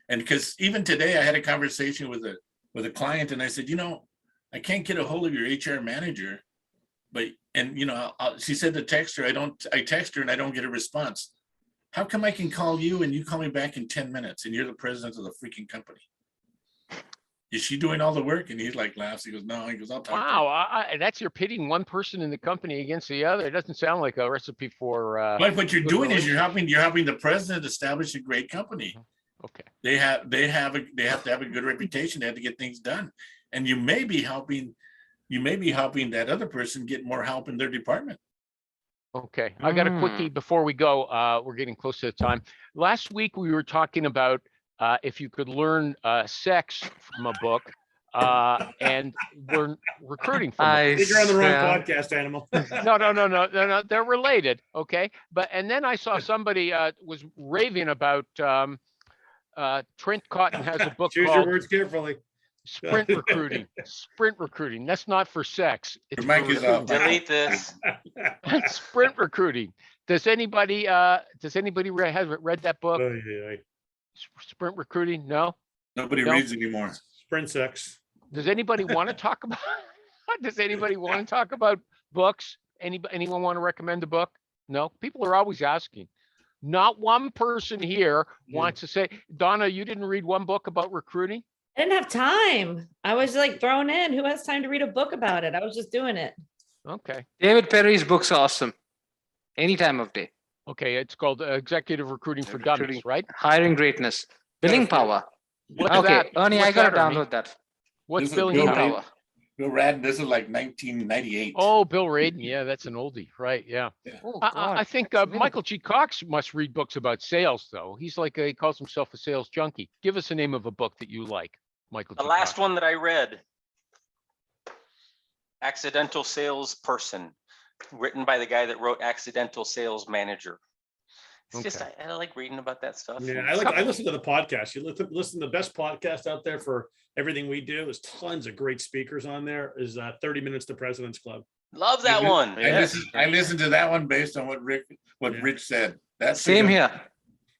And because even today I had a conversation with a client and I said, you know, I can't get a hold of your HR manager, but, and you know, she said to text her, I text her and I don't get a response. How come I can call you and you call me back in 10 minutes and you're the president of the freaking company? Is she doing all the work? And he's like laughs. He goes, no. He goes, I'll talk to her. Wow, that's you're pitting one person in the company against the other. It doesn't sound like a recipe for. But what you're good doing is you're relationship. helping the president establish a great company. Okay. They have to have a good reputation. They have to get things done. And you may be helping that other person get more help in their department. Okay, I got a quickie before we go. We're getting close to the time. Last week, we were talking about if you could learn sex from a book and learn recruiting from I a think you're on the wrong Yeah. podcast, Animal. book. No, they're related. Okay, and then I saw somebody was raving about Trent Cotton has a book Choose your called words carefully. Sprint recruiting. Sprint recruiting. That's not for sex. It's Your for mic is recruiting. off. Delete this. Sprint recruiting. Does anybody has read that book? Oh, yeah, yeah. Sprint recruiting? No. Nobody No. reads anymore. Sprint sex. Does anybody want to talk about? Does anybody want to talk about books? Anyone want to recommend a book? No. People are always asking. Not one person here wants to say, Donna, you didn't read one book about recruiting? I didn't have time. I was like thrown in. Who has time to read a book about it? I was just doing it. Okay. David Perry's books are awesome. Any time of day. Okay. It's called Executive Recruiting for Recruiting. Dummies, right? Hiring greatness. Billing power. What's Okay, that? Ernie, I What's gotta that, Ernie? download that. What's This is billing Bill power? Reed. Bill Rad, this is like 1998. Oh, Bill Radin. Yeah, that's an oldie, right? Yeah. Oh, I God. think that's amazing. Michael G. Cox must read books about sales, though. He's like he calls himself a sales junkie. Give us a name of a book that you like, Michael. The G. last Cox. one that I read, Accidental Salesperson, written by the guy that wrote Accidental Sales Manager. It's just, Okay. I like reading about that stuff. Yeah, and I listen to the podcast. You listen to the best podcast out there for everything we do. There's tons of great speakers on there. Is 30 Minutes to President's Club. Love that I one. I listened to that one based on what Yeah. Rich said. That's Same here.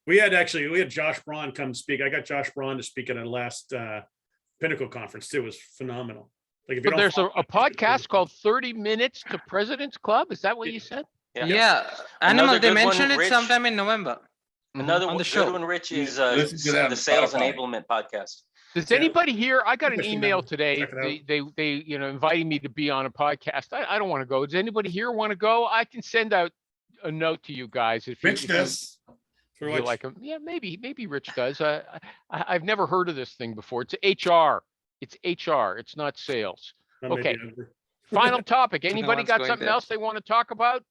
We had Josh Braun come speak. I got Josh Braun to speak at our last Pinnacle conference too. It was phenomenal. Like if you But don't there's follow a it, podcast called 30 Minutes to President's Club. Is that what you said? Yeah. Yeah. Another Animal, they good one, mentioned it Rich. sometime in November. Another On one, the good show. one, Rich, Yeah, is listen to that on the Sales Spotify. Enablement Podcast. Does Yeah. anybody here? I got an Especially email now. today. Check it out. They inviting me to be on a podcast. I don't want to go. Does anybody here want to go? I can send out a note to you guys if you, Rich if you- does. For you what? like them. Yeah, maybe Rich does. I've never heard of this thing before. It's HR. It's HR. It's not sales. I may be okay. over. Final topic. Anybody one's got going something there. else they want to talk about?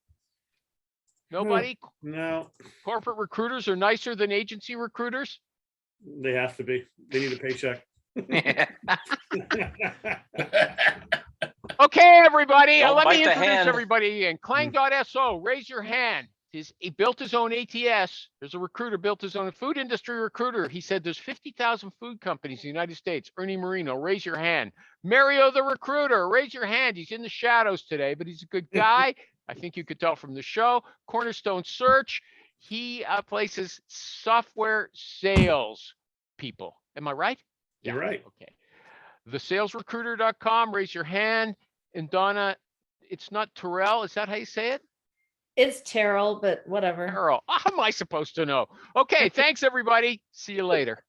Nobody? No, Corporate recruiters are nicer than agency recruiters? they have to be. They need a paycheck. Okay, everybody. Don't Let bite me the introduce hand. everybody again. Clang.so, raise your hand. He built his own ATS. There's a recruiter built his own food industry recruiter. He said there's 50,000 food companies in the United States. Ernie Marino, raise your hand. Mario the recruiter, raise your hand. He's in the shadows today, but he's a good guy. I think you could tell from the show. Cornerstone Search. He places software sales people. Am I right? You're right. Okay. Thesalesrecruiter.com, raise your hand. And Donna, it's not Terrell. Is that how you say it? It's Terrell, but whatever. Terrell. How am I supposed to know? Okay. Thanks, everybody. See you later.